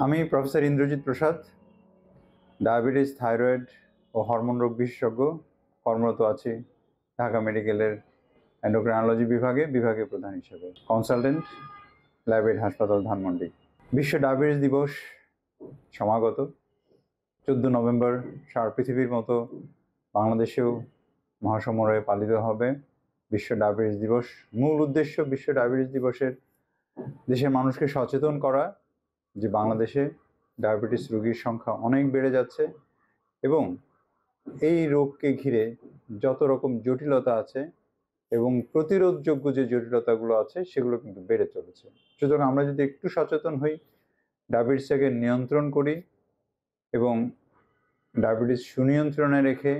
আমি প্রফেসর ইন্দ্রজিৎ প্রসাদ, diabetes, thyroid ও hormone রোগ বিশেষজ্ঞ। কর্মরত আছি ঢাকা মেডিকেলের এন্ডোক্রাইনোলজি বিভাগের প্রধান হিসেবে, কনসালটেন্ট, ল্যাবেড হাসপাতাল, ধানমন্ডি। বিশ্ব ডায়াবেটিস দিবস সমাগত 14 নভেম্বর সারা পৃথিবীর মতো বাংলাদেশেও মহাসমারোহে পালিত হবে বিশ্ব ডায়াবেটিস দিবস। মূল উদ্দেশ্য বিশ্ব ডায়াবেটিস দিবসের দেশের মানুষকে সচেতন করা যে বাংলাদেশে ডায়াবেটিস রোগীর সংখ্যা অনেক বেড়ে যাচ্ছে এবং এই রোগকে ঘিরে যত রকম জটিলতা আছে এবং প্রতিরোধযোগ্য যে জটিলতাগুলো আছে সেগুলো কিন্তু বেড়ে চলেছে। সুতরাং আমরা যদি একটু সচেতন হই, ডায়াবেটিসটাকে নিয়ন্ত্রণ করি এবং ডায়াবেটিস সুনিয়ন্ত্রণে রেখে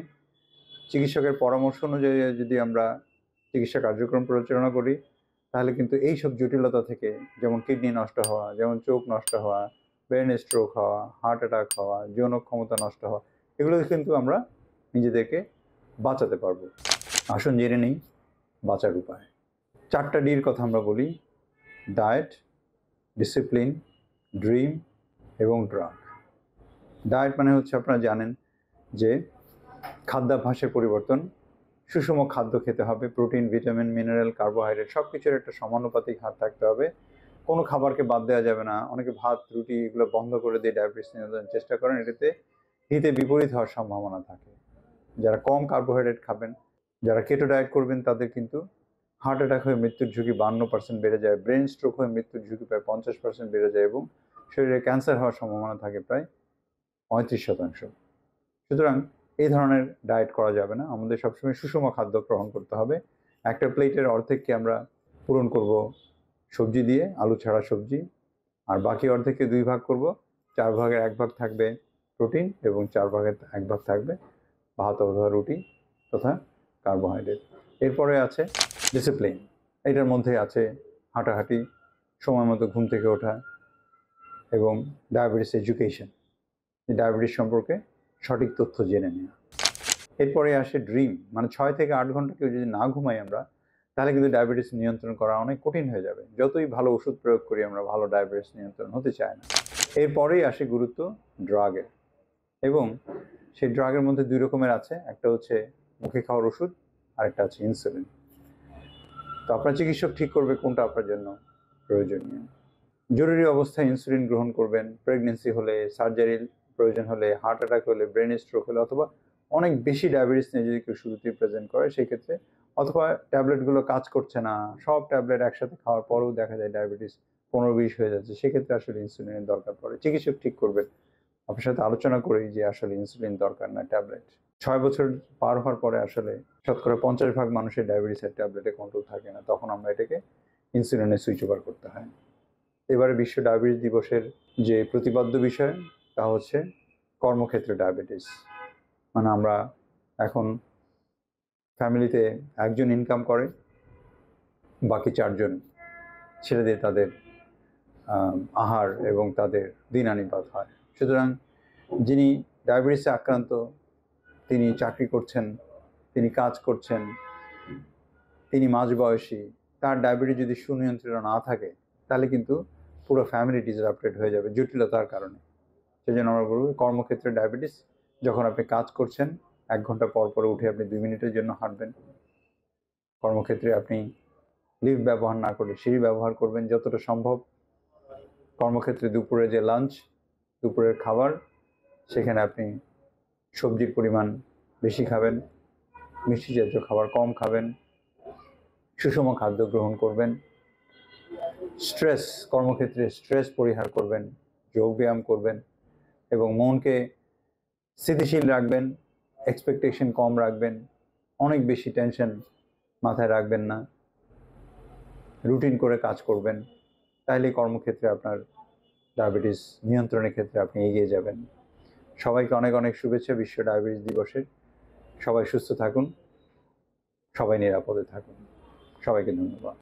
চিকিৎসকের পরামর্শ অনুযায়ী যদি আমরা চিকিৎসা কার্যক্রম পরিচালনা করি, তাহলে কিন্তু এই সব জটিলতা থেকে, যেমন কিডনি নষ্ট হওয়া, যেমন চোখ নষ্ট হওয়া, ব্রেন স্ট্রোক হওয়া, হার্ট অ্যাটাক হওয়া, যৌন ক্ষমতা নষ্ট হওয়া, এগুলো কিন্তু আমরা নিজেদেরকে বাঁচাতে পারবো। আসুন জেনে নিই বাঁচার উপায়। 4টা ডির কথা আমরা বলি: ডায়েট, ডিসিপ্লিন, ড্রিম এবং ড্রাগ। ডায়েট মানে হচ্ছে, আপনারা জানেন যে খাদ্যাভ্যাসের পরিবর্তন, সুষম খাদ্য খেতে হবে, প্রোটিন, ভিটামিন, মিনারেল, কার্বোহাইড্রেট সব কিছুর একটা সমানুপাতিক হার থাকতে হবে। কোনো খাবারকে বাদ দেওয়া যাবে না। অনেকে ভাত, রুটি এগুলো বন্ধ করে দিয়ে ডায়াবেটিস নিয়ন্ত্রণের চেষ্টা করেন, এটাতে হিতে বিপরীত হওয়ার সম্ভাবনা থাকে। যারা কম কার্বোহাইড্রেট খাবেন, যারা কেটো ডায়েট করবেন, তাদের কিন্তু হার্ট অ্যাটাক হয়ে মৃত্যুর ঝুঁকি 52% বেড়ে যায়, ব্রেন স্ট্রোক হয়ে মৃত্যুর ঝুঁকি প্রায় 50% বেড়ে যায় এবং শরীরে ক্যান্সার হওয়ার সম্ভাবনা থাকে প্রায় 35%। সুতরাং এই ধরনের ডায়েট করা যাবে না। আমাদের সবসময় সুষম খাদ্য গ্রহণ করতে হবে। একটা প্লেটের অর্ধেককে আমরা পূরণ করব সবজি দিয়ে, আলু ছাড়া সবজি, আর বাকি অর্ধেককে 2 ভাগ করব। 4 ভাগের 1 ভাগ থাকবে প্রোটিন এবং 4 ভাগের 1 ভাগ থাকবে ভাত অথবা রুটি তথা কার্বোহাইড্রেট। এরপরে আছে ডিসিপ্লিন। এটার মধ্যে আছে হাঁটাহাঁটি, সময় মতো ঘুম থেকে ওঠা এবং ডায়াবেটিস এডুকেশন, ডায়াবেটিস সম্পর্কে সঠিক তথ্য জেনে নেওয়া। এরপরে আসে ড্রিম, মানে 6 থেকে 8 ঘন্টা কেউ যদি না ঘুমাই আমরা, তাহলে কিন্তু ডায়াবেটিস নিয়ন্ত্রণ করা অনেক কঠিন হয়ে যাবে। যতই ভালো ওষুধ প্রয়োগ করি আমরা, ভালো ডায়াবেটিস নিয়ন্ত্রণ হতে চায় না। এরপরেই আসে গুরুত্ব ড্রাগের, এবং সেই ড্রাগের মধ্যে 2 রকমের আছে। একটা হচ্ছে মুখে খাওয়ার ওষুধ, আর একটা আছে ইনসুলিন। তো আপনার চিকিৎসক ঠিক করবে কোনটা আপনার জন্য প্রয়োজনীয়। জরুরি অবস্থায় ইনসুলিন গ্রহণ করবেন, প্রেগনেন্সি হলে, সার্জারির প্রয়োজন হলে, হার্ট অ্যাটাক হলে, ব্রেন স্ট্রোক হলে, অথবা অনেক বেশি ডায়াবেটিস নিয়ে যদি কেউ শুরুতেই প্রেজেন্ট করে সেই ক্ষেত্রে, অথবা ট্যাবলেটগুলো কাজ করছে না, সব ট্যাবলেট একসাথে খাওয়ার পরেও দেখা যায় ডায়াবেটিস 15-20 হয়ে যাচ্ছে, সেক্ষেত্রে আসলে ইনসুলিনের দরকার পড়ে। চিকিৎসক ঠিক করবে আপনার সাথে আলোচনা করেই যে আসলে ইনসুলিন দরকার না ট্যাবলেট। 6 বছর পার হওয়ার পরে আসলে শতকরা 50% মানুষের ডায়াবেটিসের ট্যাবলেটে কন্ট্রোল থাকে না, তখন আমরা এটাকে ইনসুলিনে সুইচ ওভার করতে হয়। এবারে বিশ্ব ডায়াবেটিস দিবসের যে প্রতিপাদ্য বিষয় তা হচ্ছে কর্মক্ষেত্রে ডায়াবেটিস। মানে আমরা এখন ফ্যামিলিতে একজন ইনকাম করে, বাকি 4 জন ছেড়ে দিয়ে তাদের আহার এবং তাদের দিনানিপাত হয়। সুতরাং যিনি ডায়াবেটিসে আক্রান্ত, তিনি চাকরি করছেন, তিনি কাজ করছেন, তিনি মাঝবয়সী, তার ডায়াবেটিস যদি সুনিয়ন্ত্রিত না থাকে, তাহলে কিন্তু পুরো ফ্যামিলি ডিসরাপ্টেড হয়ে যাবে জটিলতার কারণে। সেই জন্য আমরা বলবো, কর্মক্ষেত্রে ডায়াবেটিস, যখন আপনি কাজ করছেন 1 ঘন্টা পর পর উঠে আপনি 2 মিনিটের জন্য হাঁটবেন। কর্মক্ষেত্রে আপনি লিফট ব্যবহার না করে সিঁড়ি ব্যবহার করবেন যতটা সম্ভব। কর্মক্ষেত্রে দুপুরে যে লাঞ্চ, দুপুরের খাবার, সেখানে আপনি সবজির পরিমাণ বেশি খাবেন, মিষ্টি জাতীয় খাবার কম খাবেন, সুষম খাদ্য গ্রহণ করবেন। স্ট্রেস, কর্মক্ষেত্রে স্ট্রেস পরিহার করবেন, যোগব্যায়াম করবেন এবং মনকে স্থিতিশীল রাখবেন, এক্সপেকটেশন কম রাখবেন, অনেক বেশি টেনশন মাথায় রাখবেন না, রুটিন করে কাজ করবেন। তাইলে কর্মক্ষেত্রে আপনার ডায়াবেটিস নিয়ন্ত্রণের ক্ষেত্রে আপনি এগিয়ে যাবেন। সবাইকে অনেক অনেক শুভেচ্ছা বিশ্ব ডায়াবেটিস দিবসের। সবাই সুস্থ থাকুন, সবাই নিরাপদে থাকুন। সবাইকে ধন্যবাদ।